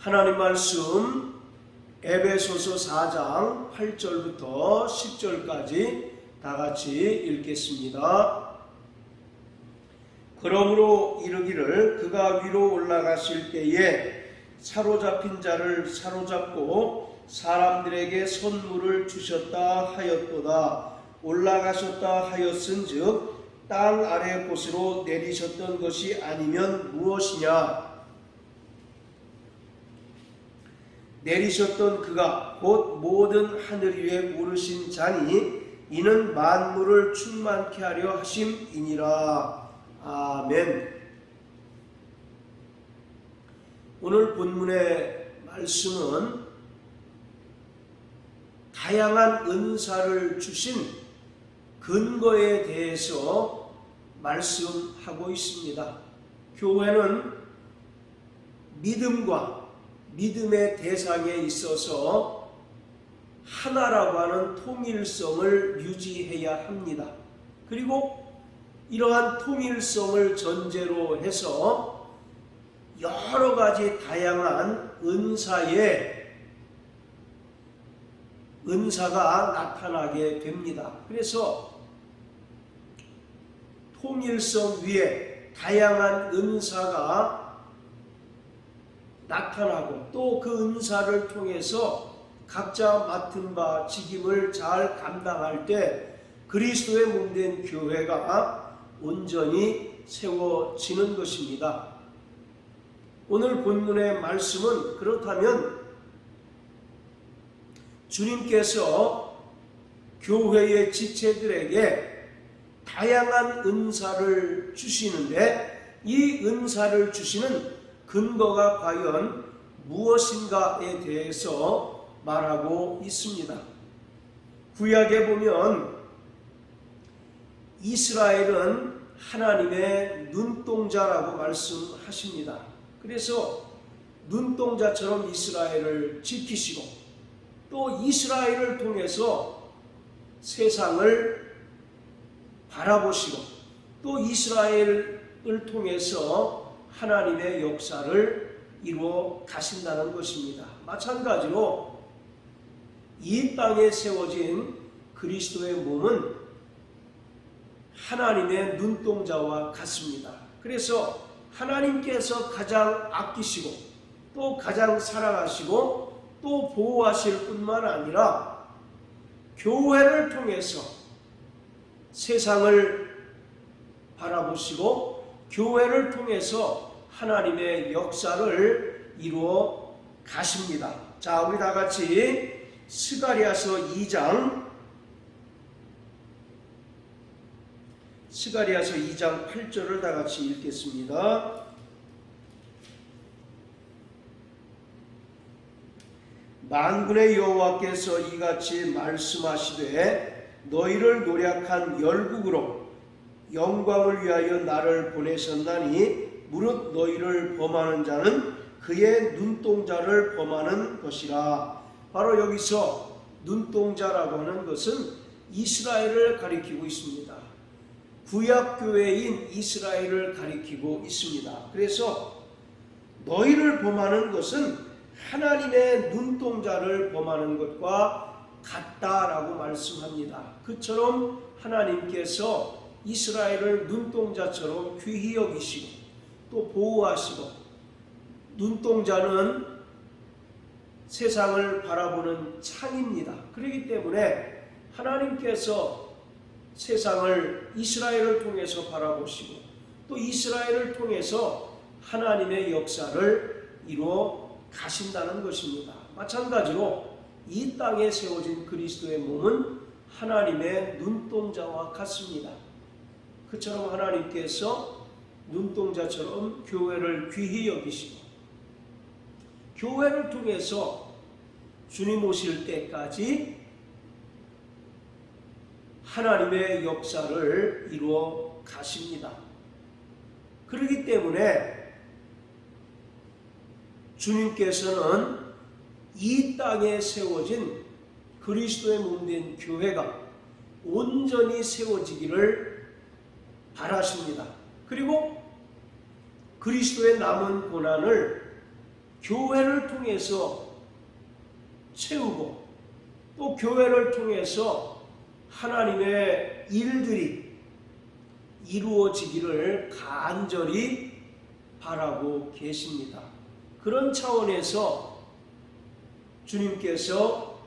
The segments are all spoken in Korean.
하나님 말씀 에베소서 4장 8절부터 10절까지 다 같이 읽겠습니다. 그러므로 이르기를 그가 위로 올라가실 때에 사로잡힌 자를 사로잡고 사람들에게 선물을 주셨다 하였도다. 올라가셨다 하였은즉 땅 아래 곳으로 내리셨던 것이 아니면 무엇이냐? 내리셨던 그가 곧 모든 하늘 위에 오르신 자니 이는 만물을 충만케 하려 하심이니라. 아멘. 오늘 본문의 말씀은 다양한 은사를 주신 근거에 대해서 말씀하고 있습니다. 교회는 믿음과 믿음의 대상에 있어서 하나라고 하는 통일성을 유지해야 합니다. 그리고 이러한 통일성을 전제로 해서 여러 가지 다양한 은사가 나타나게 됩니다. 그래서 통일성 위에 다양한 은사가 나타나고 또 그 은사를 통해서 각자 맡은 바 직임을 잘 감당할 때 그리스도의 몸된 교회가 온전히 세워지는 것입니다. 오늘 본문의 말씀은 그렇다면 주님께서 교회의 지체들에게 다양한 은사를 주시는데 이 은사를 주시는 근거가 과연 무엇인가에 대해서 말하고 있습니다. 구약에 보면 이스라엘은 하나님의 눈동자라고 말씀하십니다. 그래서 눈동자처럼 이스라엘을 지키시고 또 이스라엘을 통해서 세상을 바라보시고 또 이스라엘을 통해서 하나님의 역사를 이루어 가신다는 것입니다. 마찬가지로 이 땅에 세워진 그리스도의 몸은 하나님의 눈동자와 같습니다. 그래서 하나님께서 가장 아끼시고 또 가장 사랑하시고 또 보호하실 뿐만 아니라 교회를 통해서 세상을 바라보시고 교회를 통해서 하나님의 역사를 이루어 가십니다. 자, 우리 다 같이 스가랴서 2장 8절을 다 같이 읽겠습니다. 만군의 여호와께서 이같이 말씀하시되 너희를 노략한 열국으로 영광을 위하여 나를 보내셨나니 무릇 너희를 범하는 자는 그의 눈동자를 범하는 것이라. 바로 여기서 눈동자라고 하는 것은 이스라엘을 가리키고 있습니다. 구약교회인 이스라엘을 가리키고 있습니다. 그래서 너희를 범하는 것은 하나님의 눈동자를 범하는 것과 같다라고 말씀합니다. 그처럼 하나님께서 이스라엘을 눈동자처럼 귀히 여기시고 또 보호하시고 눈동자는 세상을 바라보는 창입니다. 그렇기 때문에 하나님께서 세상을 이스라엘을 통해서 바라보시고 또 이스라엘을 통해서 하나님의 역사를 이루어 가신다는 것입니다. 마찬가지로 이 땅에 세워진 그리스도의 몸은 하나님의 눈동자와 같습니다. 그처럼 하나님께서 눈동자처럼 교회를 귀히 여기시고 교회를 통해서 주님 오실 때까지 하나님의 역사를 이루어 가십니다. 그렇기 때문에 주님께서는 이 땅에 세워진 그리스도의 몸된 교회가 온전히 세워지기를 바라십니다. 그리고 그리스도의 남은 고난을 교회를 통해서 채우고 또 교회를 통해서 하나님의 일들이 이루어지기를 간절히 바라고 계십니다. 그런 차원에서 주님께서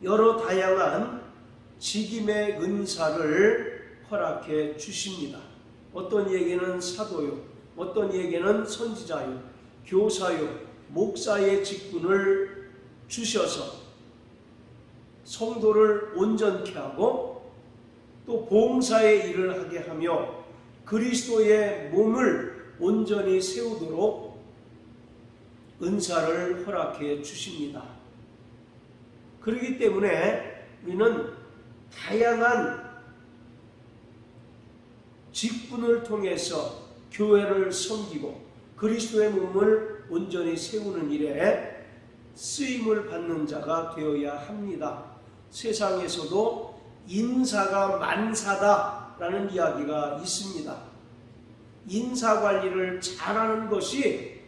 여러 다양한 직임의 은사를 허락해 주십니다. 어떤 이에게는 사도요, 어떤 이에게는 선지자요, 교사요, 목사의 직분을 주셔서 성도를 온전케 하고 또 봉사의 일을 하게 하며 그리스도의 몸을 온전히 세우도록 은사를 허락해 주십니다. 그렇기 때문에 우리는 다양한 직분을 통해서 교회를 섬기고 그리스도의 몸을 온전히 세우는 일에 쓰임을 받는 자가 되어야 합니다. 세상에서도 인사가 만사다라는 이야기가 있습니다. 인사관리를 잘하는 것이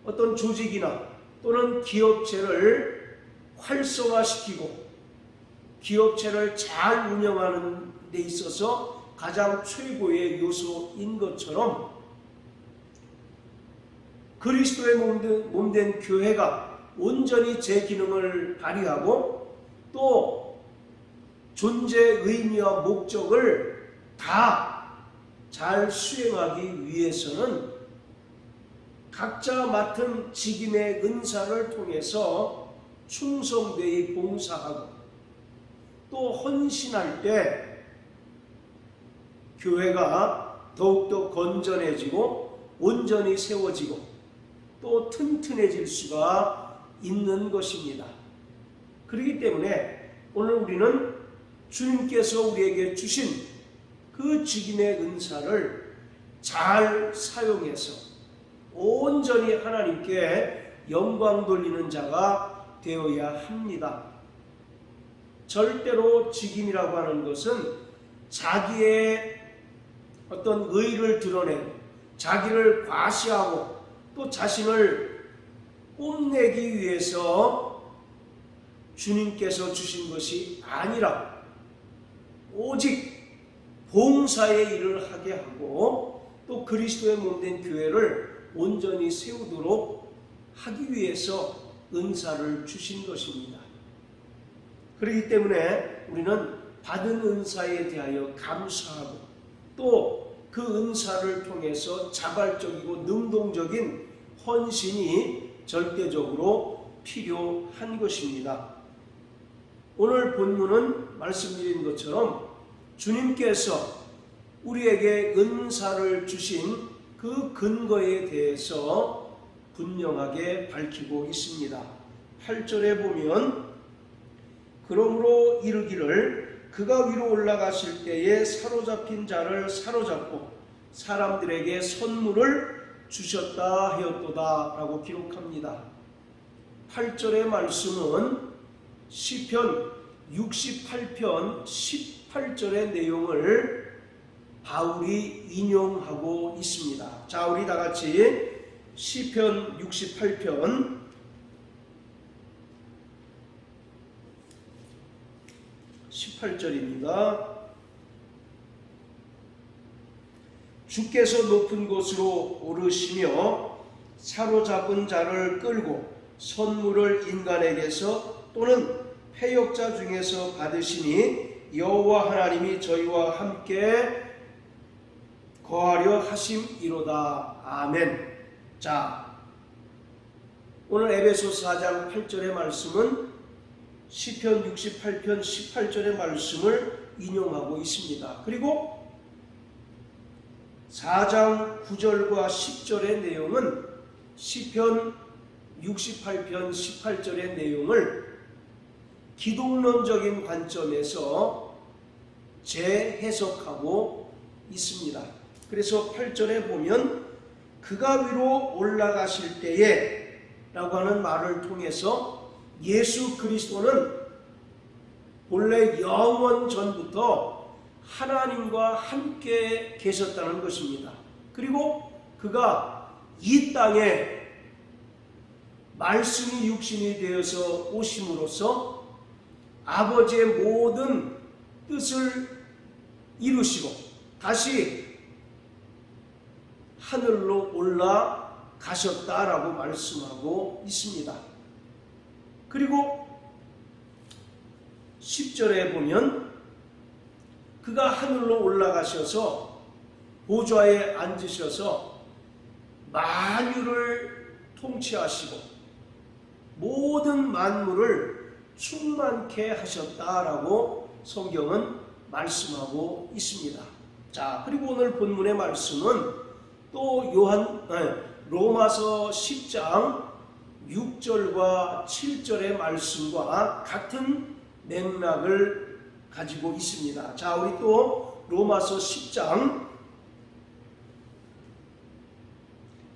어떤 조직이나 또는 기업체를 활성화시키고 기업체를 잘 운영하는 데 있어서 가장 최고의 요소인 것처럼 그리스도의 몸된 교회가 온전히 제 기능을 발휘하고 또 존재의 의미와 목적을 다 잘 수행하기 위해서는 각자 맡은 직임의 은사를 통해서 충성되이 봉사하고 또 헌신할 때 교회가 더욱더 건전해지고 온전히 세워지고 또 튼튼해질 수가 있는 것입니다. 그렇기 때문에 오늘 우리는 주님께서 우리에게 주신 그 직임의 은사를 잘 사용해서 온전히 하나님께 영광 돌리는 자가 되어야 합니다. 절대로 직임이라고 하는 것은 자기의 어떤 의의를 드러내고 자기를 과시하고 또 자신을 뽐내기 위해서 주님께서 주신 것이 아니라 오직 봉사의 일을 하게 하고 또 그리스도의 몸된 교회를 온전히 세우도록 하기 위해서 은사를 주신 것입니다. 그렇기 때문에 우리는 받은 은사에 대하여 감사하고 또 그 은사를 통해서 자발적이고 능동적인 헌신이 절대적으로 필요한 것입니다. 오늘 본문은 말씀드린 것처럼 주님께서 우리에게 은사를 주신 그 근거에 대해서 분명하게 밝히고 있습니다. 8절에 보면 그러므로 이르기를 그가 위로 올라가실 때에 사로잡힌 자를 사로잡고 사람들에게 선물을 주셨다 하였도다 라고 기록합니다. 8절의 말씀은 시편 68편 18절의 내용을 바울이 인용하고 있습니다. 자, 우리 다 같이 시편 68편 18절입니다. 주께서 높은 곳으로 오르시며 사로잡은 자를 끌고 선물을 인간에게서 또는 패역자 중에서 받으시니 여호와 하나님이 저희와 함께 거하려 하심이로다. 아멘. 자, 오늘 에베소 4장 8절의 말씀은 시편 68편 18절의 말씀을 인용하고 있습니다. 그리고 4장 9절과 10절의 내용은 시편 68편 18절의 내용을 기독론적인 관점에서 재해석하고 있습니다. 그래서 8절에 보면 그가 위로 올라가실 때에 라고 하는 말을 통해서 예수 그리스도는 본래 영원 전부터 하나님과 함께 계셨다는 것입니다. 그리고 그가 이 땅에 말씀이 육신이 되어서 오심으로써 아버지의 모든 뜻을 이루시고 다시 하늘로 올라가셨다라고 말씀하고 있습니다. 그리고 10절에 보면 그가 하늘로 올라가셔서 보좌에 앉으셔서 만유를 통치하시고 모든 만물을 충만케 하셨다라고 성경은 말씀하고 있습니다. 자, 그리고 오늘 본문의 말씀은 또 로마서 10장 6절과 7절의 말씀과 같은 맥락을 가지고 있습니다. 자, 우리 또 로마서 10장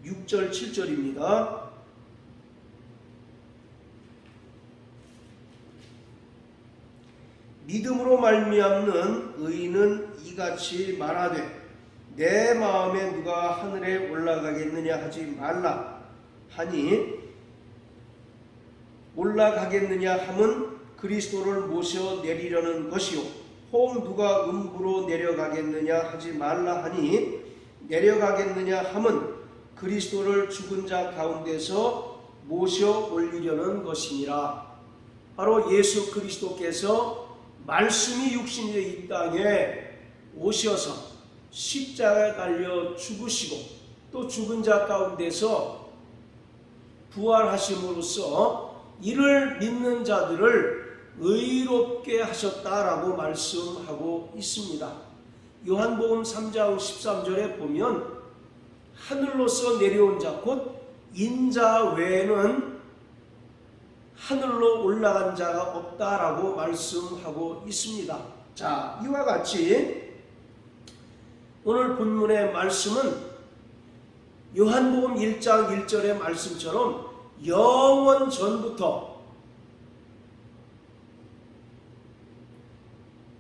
6절 7절입니다. 믿음으로 말미암는 의인은 이같이 말하되 내 마음에 누가 하늘에 올라가겠느냐 하지 말라 하니 올라가겠느냐 함은 그리스도를 모셔 내리려는 것이요 혹 누가 음부로 내려가겠느냐 하지 말라 하니 내려가겠느냐 함은 그리스도를 죽은 자 가운데서 모셔 올리려는 것이니라. 바로 예수 그리스도께서 말씀이 육신이 되어 이 땅에 오셔서 십자가에 달려 죽으시고 또 죽은 자 가운데서 부활하심으로써 이를 믿는 자들을 의롭게 하셨다라고 말씀하고 있습니다. 요한복음 3장 13절에 보면 하늘로서 내려온 자 곧 인자 외에는 하늘로 올라간 자가 없다라고 말씀하고 있습니다. 자, 이와 같이 오늘 본문의 말씀은 요한복음 1장 1절의 말씀처럼 영원 전부터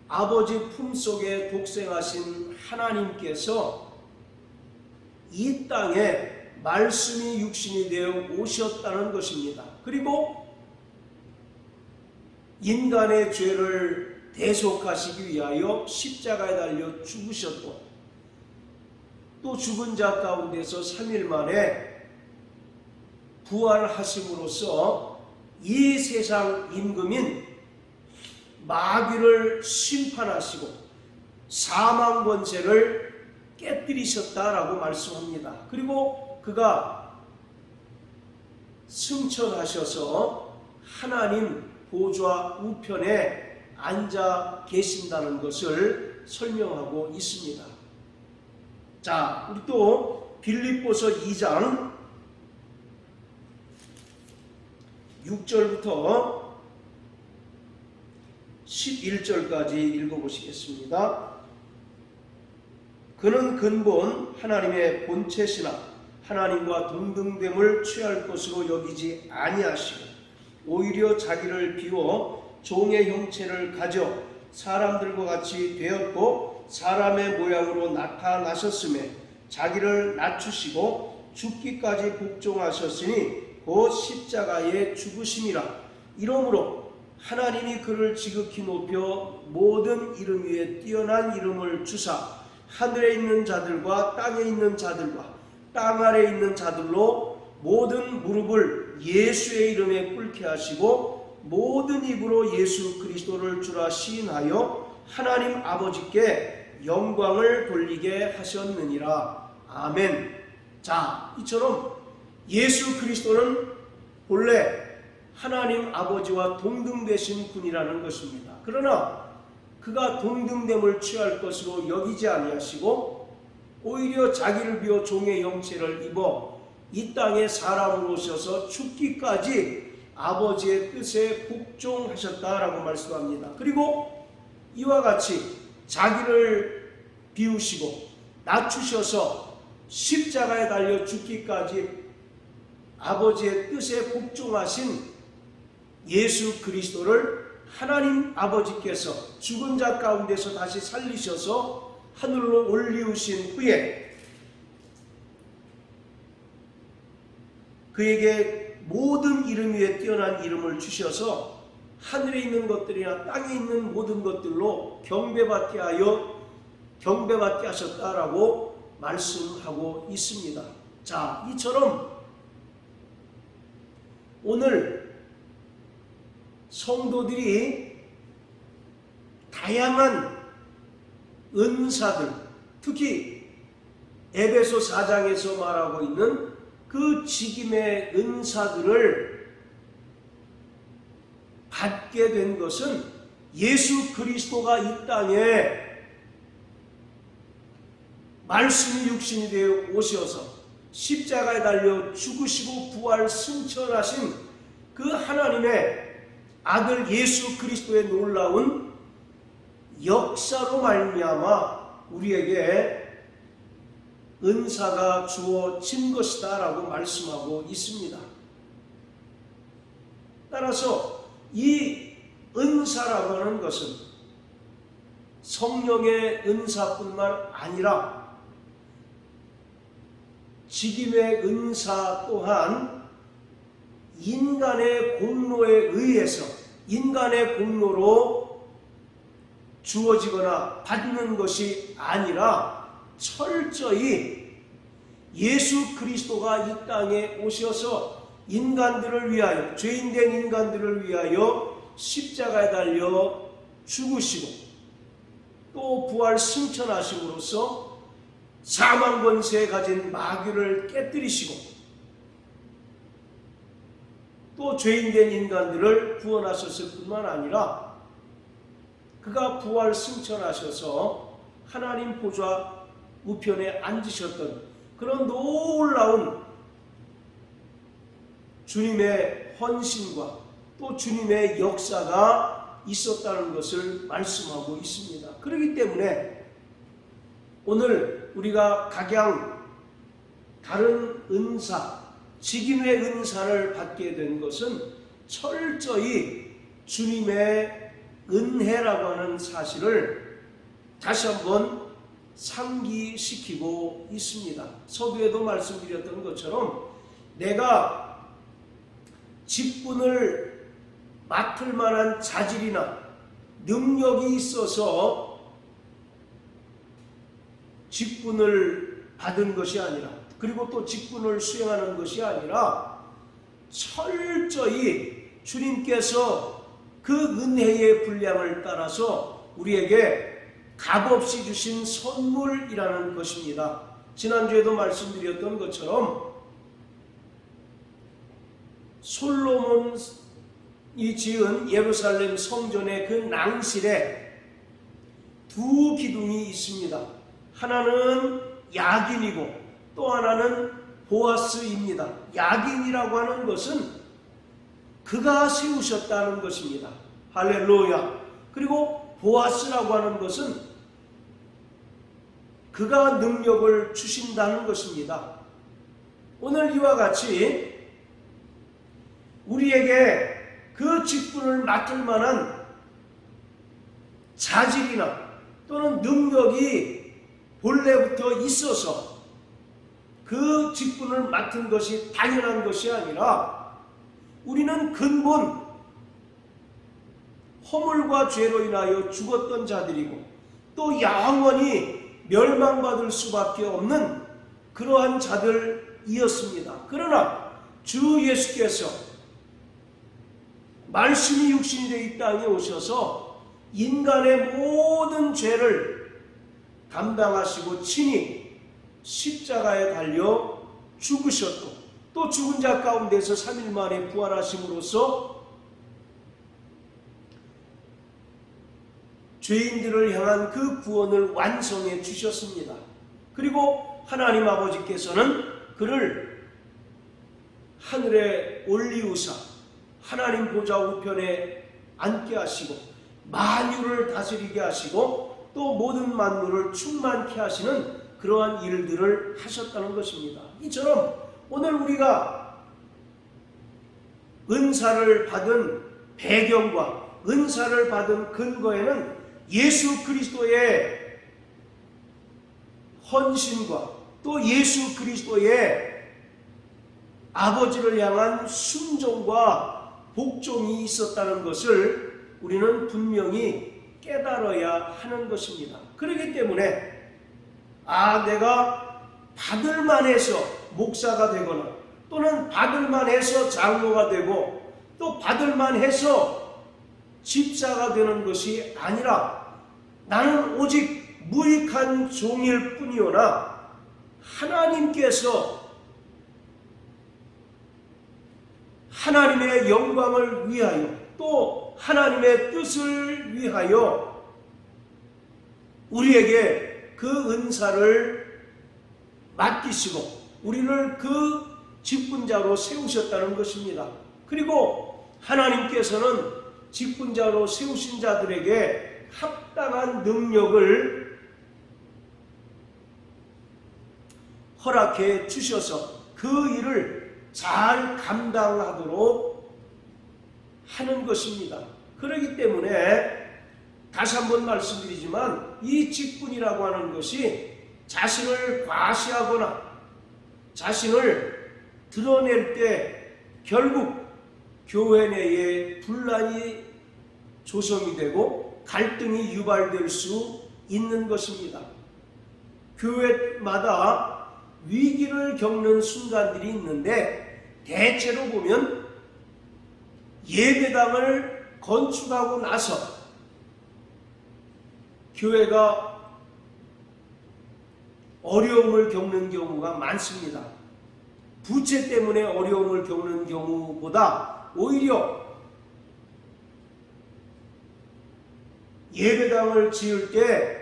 아버지 품속에 독생하신 하나님께서 이 땅에 말씀이 육신이 되어 오셨다는 것입니다. 그리고 인간의 죄를 대속하시기 위하여 십자가에 달려 죽으셨고 또 죽은 자 가운데서 3일 만에 부활하심으로써 이 세상 임금인 마귀를 심판하시고 사망 권세를 깨뜨리셨다라고 말씀합니다. 그리고 그가 승천하셔서 하나님 보좌 우편에 앉아 계신다는 것을 설명하고 있습니다. 자, 우리 또 빌립보서 2장 6절부터 11절까지 읽어보시겠습니다. 그는 근본 하나님의 본체시나 하나님과 동등됨을 취할 것으로 여기지 아니하시고 오히려 자기를 비워 종의 형체를 가져 사람들과 같이 되었고 사람의 모양으로 나타나셨음에 자기를 낮추시고 죽기까지 복종하셨으니 곧 십자가에 죽으심이라. 이러므로 하나님이 그를 지극히 높여 모든 이름 위에 뛰어난 이름을 주사 하늘에 있는 자들과 땅에 있는 자들과 땅 아래에 있는 자들로 모든 무릎을 예수의 이름에 꿇게 하시고 모든 입으로 예수 그리스도를 주라 시인하여 하나님 아버지께 영광을 돌리게 하셨느니라. 아멘. 자, 이처럼 예수 그리스도는 본래 하나님 아버지와 동등되신 분이라는 것입니다. 그러나 그가 동등됨을 취할 것으로 여기지 아니하시고 오히려 자기를 비워 종의 형체를 입어 이 땅에 사람으로 오셔서 죽기까지 아버지의 뜻에 복종하셨다라고 말씀합니다. 그리고 이와 같이 자기를 비우시고 낮추셔서 십자가에 달려 죽기까지 아버지의 뜻에 복종하신 예수 그리스도를 하나님 아버지께서 죽은 자 가운데서 다시 살리셔서 하늘로 올리우신 후에 그에게 모든 이름 위에 뛰어난 이름을 주셔서 하늘에 있는 것들이나 땅에 있는 모든 것들로 경배받게 하셨다라고 말씀하고 있습니다. 자, 이처럼 오늘 성도들이 다양한 은사들, 특히 에베소 4장에서 말하고 있는 그 직임의 은사들을 받게 된 것은 예수 그리스도가 이 땅에 말씀이 육신이 되어 오셔서 십자가에 달려 죽으시고 부활 승천하신 그 하나님의 아들 예수 그리스도의 놀라운 역사로 말미암아 우리에게 은사가 주어진 것이다 라고 말씀하고 있습니다. 따라서 이 은사라고 하는 것은 성령의 은사뿐만 아니라 직임의 은사 또한 인간의 공로에 의해서, 인간의 공로로 주어지거나 받는 것이 아니라 철저히 예수 그리스도가 이 땅에 오셔서 인간들을 위하여, 죄인된 인간들을 위하여 십자가에 달려 죽으시고 또 부활 승천하심으로써 사망 권세에 가진 마귀를 깨뜨리시고 또 죄인된 인간들을 구원하셨을 뿐만 아니라 그가 부활 승천하셔서 하나님 보좌 우편에 앉으셨던 그런 놀라운 주님의 헌신과 또 주님의 역사가 있었다는 것을 말씀하고 있습니다. 그렇기 때문에 오늘 우리가 각양 다른 은사, 직임의 은사를 받게 된 것은 철저히 주님의 은혜라고 하는 사실을 다시 한번 상기시키고 있습니다. 서두에도 말씀드렸던 것처럼 내가 직분을 맡을 만한 자질이나 능력이 있어서 직분을 받은 것이 아니라, 그리고 또 직분을 수행하는 것이 아니라 철저히 주님께서 그 은혜의 분량을 따라서 우리에게 값없이 주신 선물이라는 것입니다. 지난주에도 말씀드렸던 것처럼 솔로몬이 지은 예루살렘 성전의 그 낭실에 두 기둥이 있습니다. 하나는 야긴이고 또 하나는 보아스입니다. 야긴이라고 하는 것은 그가 세우셨다는 것입니다. 할렐루야. 그리고 보아스라고 하는 것은 그가 능력을 주신다는 것입니다. 오늘 이와 같이 우리에게 그 직분을 맡을 만한 자질이나 또는 능력이 본래부터 있어서 그 직분을 맡은 것이 당연한 것이 아니라 우리는 근본 허물과 죄로 인하여 죽었던 자들이고 또 영원히 멸망받을 수밖에 없는 그러한 자들이었습니다. 그러나 주 예수께서 말씀이 육신이 되어 이 땅에 오셔서 인간의 모든 죄를 담당하시고 친히 십자가에 달려 죽으셨고 또 죽은 자 가운데서 3일 만에 부활하심으로써 죄인들을 향한 그 구원을 완성해 주셨습니다. 그리고 하나님 아버지께서는 그를 하늘에 올리우사 하나님 보좌 우편에 앉게 하시고 만유를 다스리게 하시고 또 모든 만물을 충만케 하시는 그러한 일들을 하셨다는 것입니다. 이처럼 오늘 우리가 은사를 받은 배경과 은사를 받은 근거에는 예수 그리스도의 헌신과 또 예수 그리스도의 아버지를 향한 순종과 복종이 있었다는 것을 우리는 분명히 깨달아야 하는 것입니다. 그렇기 때문에 내가 받을만 해서 목사가 되거나 또는 받을만 해서 장로가 되고 또 받을만 해서 집사가 되는 것이 아니라 나는 오직 무익한 종일 뿐이오나 하나님께서 하나님의 영광을 위하여 또 하나님의 뜻을 위하여 우리에게 그 은사를 맡기시고 우리를 그 직분자로 세우셨다는 것입니다. 그리고 하나님께서는 직분자로 세우신 자들에게 합당한 능력을 허락해 주셔서 그 일을 잘 감당하도록 하는 것입니다. 그렇기 때문에 다시 한번 말씀드리지만 이 직분이라고 하는 것이 자신을 과시하거나 자신을 드러낼 때 결국 교회 내에 분란이 조성이 되고 갈등이 유발될 수 있는 것입니다. 교회마다 위기를 겪는 순간들이 있는데 대체로 보면 예배당을 건축하고 나서 교회가 어려움을 겪는 경우가 많습니다. 부채 때문에 어려움을 겪는 경우보다 오히려 예배당을 지을 때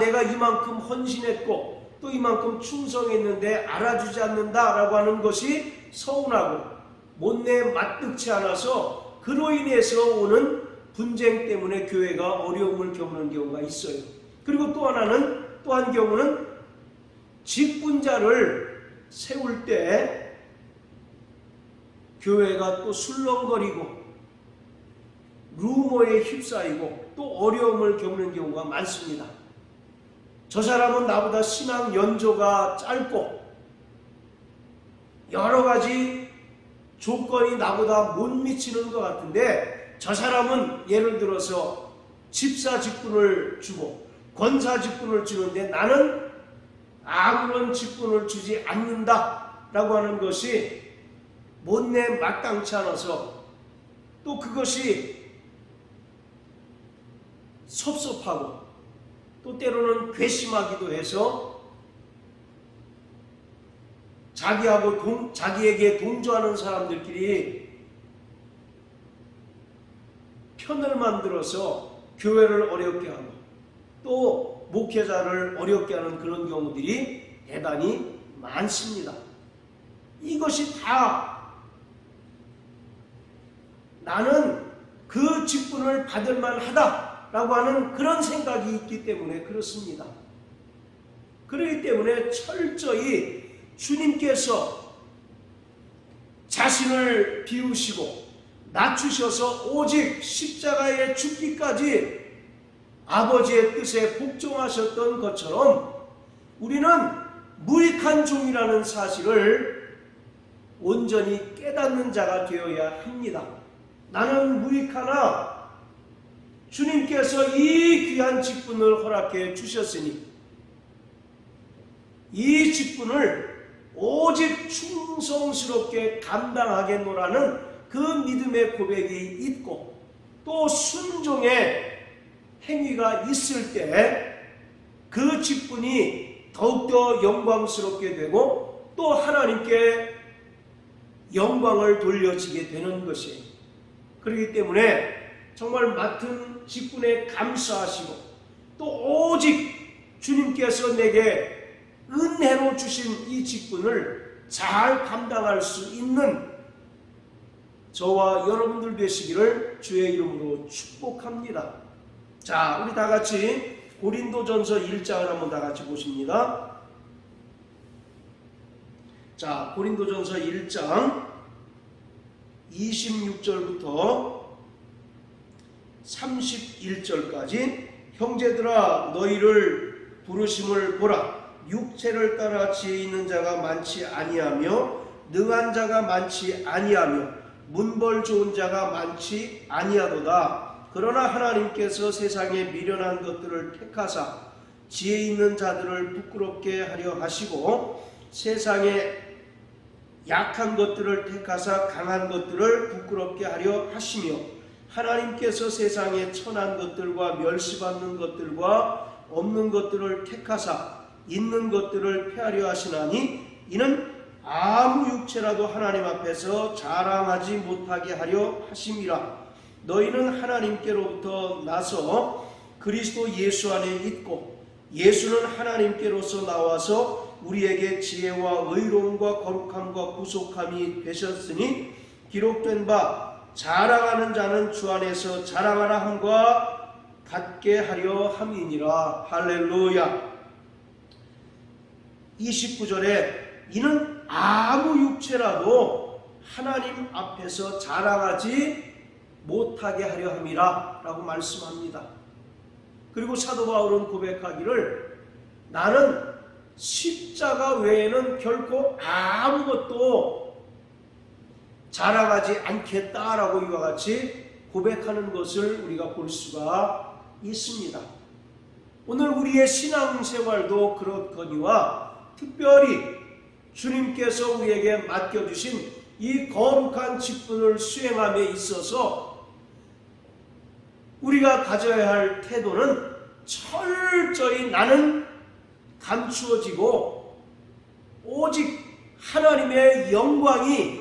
내가 이만큼 헌신했고 또 이만큼 충성했는데 알아주지 않는다라고 하는 것이 서운하고 못내 마뜩치 않아서 그로 인해서 오는 분쟁 때문에 교회가 어려움을 겪는 경우가 있어요. 그리고 또 한 경우는 직분자를 세울 때 교회가 또 술렁거리고 루머에 휩싸이고 또 어려움을 겪는 경우가 많습니다. 저 사람은 나보다 신앙 연조가 짧고 여러 가지 조건이 나보다 못 미치는 것 같은데 저 사람은 예를 들어서 집사 직분을 주고 권사 직분을 주는데 나는 아무런 직분을 주지 않는다라고 하는 것이 못내 마땅치 않아서 또 그것이 섭섭하고 또 때로는 괘씸하기도 해서 자기에게 동조하는 사람들끼리 편을 만들어서 교회를 어렵게 하고 또 목회자를 어렵게 하는 그런 경우들이 대단히 많습니다. 이것이 다 나는 그 직분을 받을 만하다라고 하는 그런 생각이 있기 때문에 그렇습니다. 그렇기 때문에 철저히 주님께서 자신을 비우시고 낮추셔서 오직 십자가에 죽기까지 아버지의 뜻에 복종하셨던 것처럼 우리는 무익한 종이라는 사실을 온전히 깨닫는 자가 되어야 합니다. 나는 무익하나 주님께서 이 귀한 직분을 허락해 주셨으니 이 직분을 오직 충성스럽게 감당하겠노라는 그 믿음의 고백이 있고 또 순종의 행위가 있을 때 그 직분이 더욱더 영광스럽게 되고 또 하나님께 영광을 돌려지게 되는 것이에요. 그렇기 때문에 정말 맡은 직분에 감사하시고 또 오직 주님께서 내게 은혜로 주신 이 직분을 잘 감당할 수 있는 저와 여러분들 되시기를 주의 이름으로 축복합니다. 자, 우리 다 같이 고린도전서 1장을 한번 다 같이 보십니다. 자, 고린도전서 1장 26절부터 31절까지 형제들아 너희를 부르심을 보라. 육체를 따라 지혜 있는 자가 많지 아니하며 능한 자가 많지 아니하며 문벌 좋은 자가 많지 아니하도다. 그러나 하나님께서 세상에 미련한 것들을 택하사 지혜 있는 자들을 부끄럽게 하려 하시고 세상에 약한 것들을 택하사 강한 것들을 부끄럽게 하려 하시며 하나님께서 세상에 천한 것들과 멸시받는 것들과 없는 것들을 택하사 있는 것들을 폐하려 하시나니 이는 아무 육체라도 하나님 앞에서 자랑하지 못하게 하려 하심이라. 너희는 하나님께로부터 나서 그리스도 예수 안에 있고 예수는 하나님께로서 나와서 우리에게 지혜와 의로움과 거룩함과 구속함이 되셨으니 기록된 바 자랑하는 자는 주 안에서 자랑하라 함과 같게 하려 함이니라. 할렐루야. 29절에 이는 아무 육체라도 하나님 앞에서 자랑하지 못하게 하려 함이라 라고 말씀합니다. 그리고 사도 바울은 고백하기를 나는 십자가 외에는 결코 아무것도 자랑하지 않겠다라고 이와 같이 고백하는 것을 우리가 볼 수가 있습니다. 오늘 우리의 신앙생활도 그렇거니와 특별히 주님께서 우리에게 맡겨주신 이 거룩한 직분을 수행함에 있어서 우리가 가져야 할 태도는 철저히 나는 감추어지고 오직 하나님의 영광이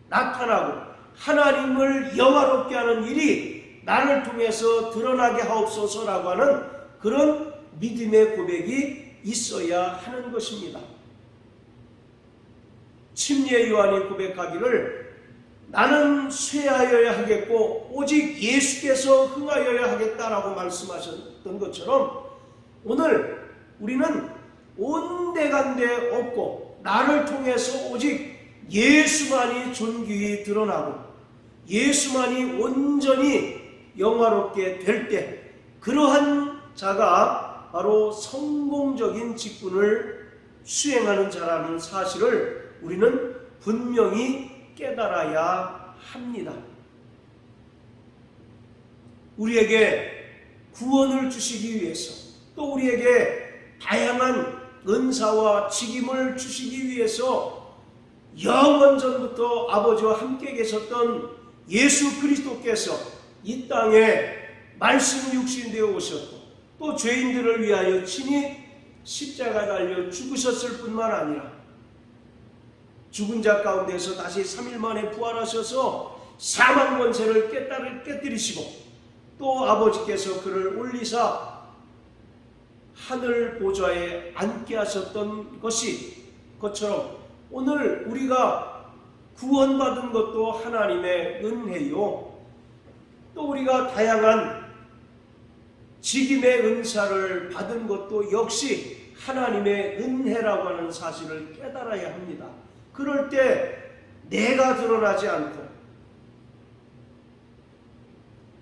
나타나고 하나님을 영화롭게 하는 일이 나를 통해서 드러나게 하옵소서라고 하는 그런 믿음의 고백이 있어야 하는 것입니다. 침례 요한이 고백하기를 나는 쇠하여야 하겠고 오직 예수께서 흥하여야 하겠다라고 말씀하셨던 것처럼 오늘 우리는 온데간데 없고 나를 통해서 오직 예수만이 존귀히 드러나고 예수만이 온전히 영화롭게 될 때 그러한 자가 바로 성공적인 직분을 수행하는 자라는 사실을 우리는 분명히 깨달아야 합니다. 우리에게 구원을 주시기 위해서 또 우리에게 다양한 은사와 직임을 주시기 위해서 영원전부터 아버지와 함께 계셨던 예수 그리스도께서 이 땅에 말씀 육신되어 오셨고 또 죄인들을 위하여 친히 십자가 달려 죽으셨을 뿐만 아니라 죽은 자 가운데서 다시 3일 만에 부활하셔서 사망 권세를 깨뜨리시고 또 아버지께서 그를 올리사 하늘 보좌에 앉게 하셨던 것처럼 오늘 우리가 구원받은 것도 하나님의 은혜요 또 우리가 다양한 직임의 은사를 받은 것도 역시 하나님의 은혜라고 하는 사실을 깨달아야 합니다. 그럴 때 내가 드러나지 않고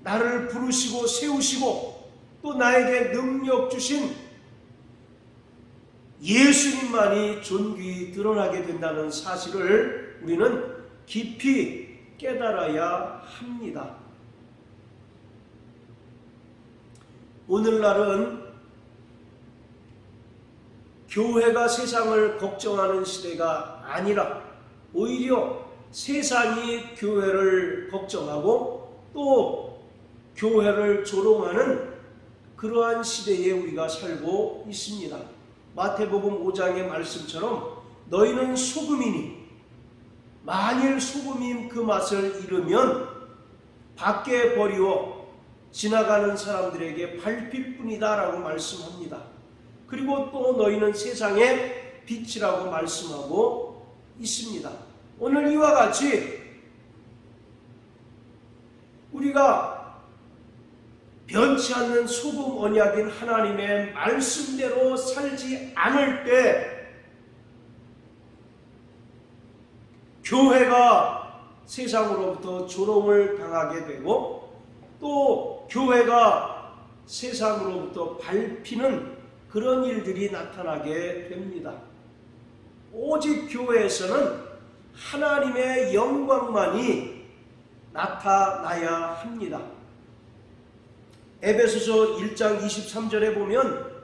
나를 부르시고 세우시고 또 나에게 능력 주신 예수님만이 존귀히 드러나게 된다는 사실을 우리는 깊이 깨달아야 합니다. 오늘날은 교회가 세상을 걱정하는 시대가 아니라 오히려 세상이 교회를 걱정하고 또 교회를 조롱하는 그러한 시대에 우리가 살고 있습니다. 마태복음 5장의 말씀처럼 너희는 소금이니 만일 소금이 그 맛을 잃으면 밖에 버리워 지나가는 사람들에게 밟힐 뿐이다 라고 말씀합니다. 그리고 또 너희는 세상의 빛이라고 말씀하고 있습니다. 오늘 이와 같이 우리가 변치 않는 소금 언약인 하나님의 말씀대로 살지 않을 때 교회가 세상으로부터 조롱을 당하게 되고 또 교회가 세상으로부터 밟히는 그런 일들이 나타나게 됩니다. 오직 교회에서는 하나님의 영광만이 나타나야 합니다. 에베소서 1장 23절에 보면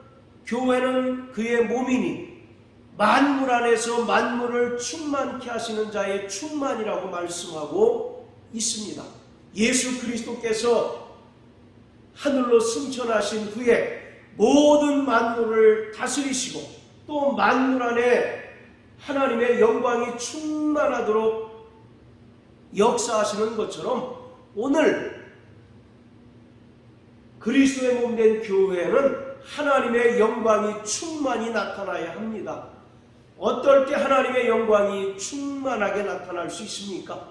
교회는 그의 몸이니 만물 안에서 만물을 충만케 하시는 자의 충만이라고 말씀하고 있습니다. 예수 그리스도께서 하늘로 승천하신 후에 모든 만물을 다스리시고 또 만물 안에 하나님의 영광이 충만하도록 역사하시는 것처럼 오늘 그리스도의 몸된 교회는 하나님의 영광이 충만히 나타나야 합니다. 어떨 때 하나님의 영광이 충만하게 나타날 수 있습니까?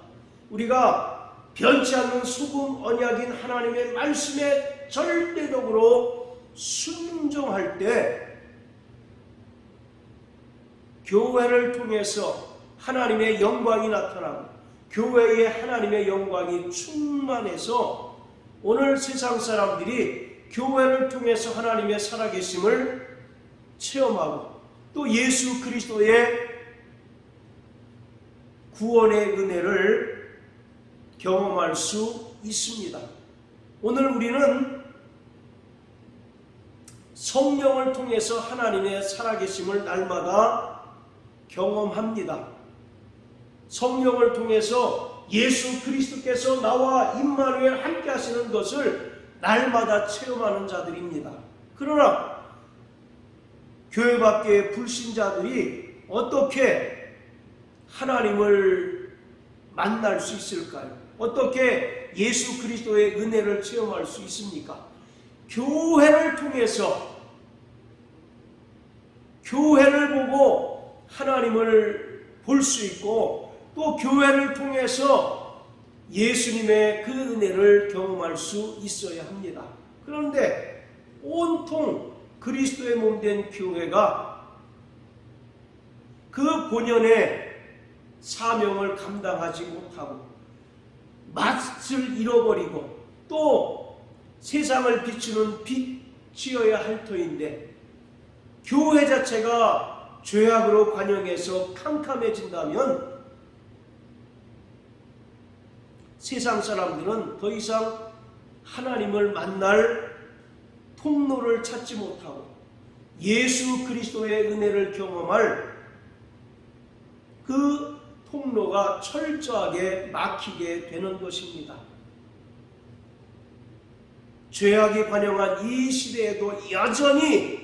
우리가 변치 않는 소금 언약인 하나님의 말씀에 절대적으로 순종할 때 교회를 통해서 하나님의 영광이 나타나고 교회에 하나님의 영광이 충만해서 오늘 세상 사람들이 교회를 통해서 하나님의 살아계심을 체험하고 또 예수 그리스도의 구원의 은혜를 경험할 수 있습니다. 오늘 우리는 성령을 통해서 하나님의 살아계심을 날마다 경험합니다. 성령을 통해서 예수 그리스도께서 나와 임마누엘 함께 하시는 것을 날마다 체험하는 자들입니다. 그러나 교회 밖의 불신자들이 어떻게 하나님을 만날 수 있을까요? 어떻게 예수 그리스도의 은혜를 체험할 수 있습니까? 교회를 통해서 교회를 보고 하나님을 볼 수 있고 또 교회를 통해서 예수님의 그 은혜를 경험할 수 있어야 합니다. 그런데 온통 그리스도의 몸된 교회가 그 본연의 사명을 감당하지 못하고 맛을 잃어버리고 또 세상을 비추는 빛이어야 할 터인데 교회 자체가 죄악으로 관영해서 캄캄해진다면 세상 사람들은 더 이상 하나님을 만날 통로를 찾지 못하고 예수 그리스도의 은혜를 경험할 그 통로가 철저하게 막히게 되는 것입니다. 죄악이 관영한 이 시대에도 여전히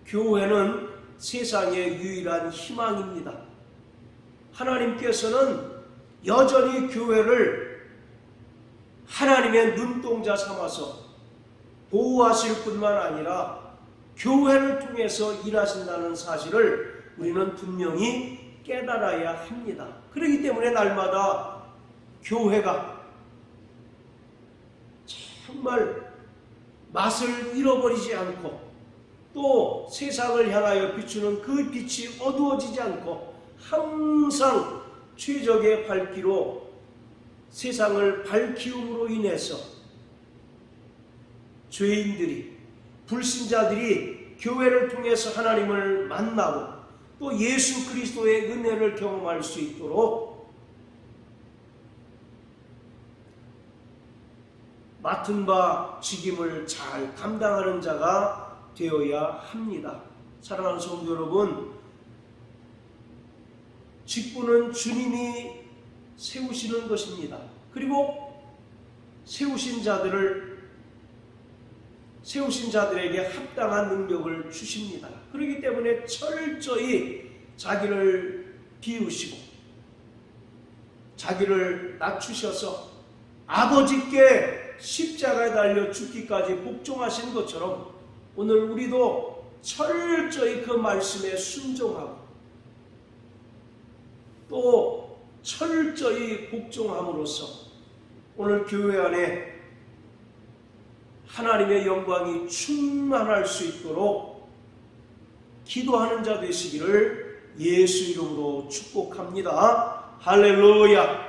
교회는 세상의 유일한 희망입니다. 하나님께서는 여전히 교회를 하나님의 눈동자 삼아서 보호하실 뿐만 아니라 교회를 통해서 일하신다는 사실을 우리는 분명히 깨달아야 합니다. 그렇기 때문에 날마다 교회가 정말 맛을 잃어버리지 않고 또 세상을 향하여 비추는 그 빛이 어두워지지 않고 항상 최적의 밝기로 세상을 밝히움으로 인해서 죄인들이 불신자들이 교회를 통해서 하나님을 만나고 또 예수 그리스도의 은혜를 경험할 수 있도록 맡은 바 직임을 잘 감당하는 자가 되어야 합니다. 사랑하는 성도 여러분, 직분은 주님이 세우시는 것입니다. 그리고 세우신 자들에게 합당한 능력을 주십니다. 그렇기 때문에 철저히 자기를 비우시고 자기를 낮추셔서 아버지께 십자가에 달려 죽기까지 복종하신 것처럼 오늘 우리도 철저히 그 말씀에 순종하고 또 철저히 복종함으로써 오늘 교회 안에 하나님의 영광이 충만할 수 있도록 기도하는 자 되시기를 예수 이름으로 축복합니다. 할렐루야.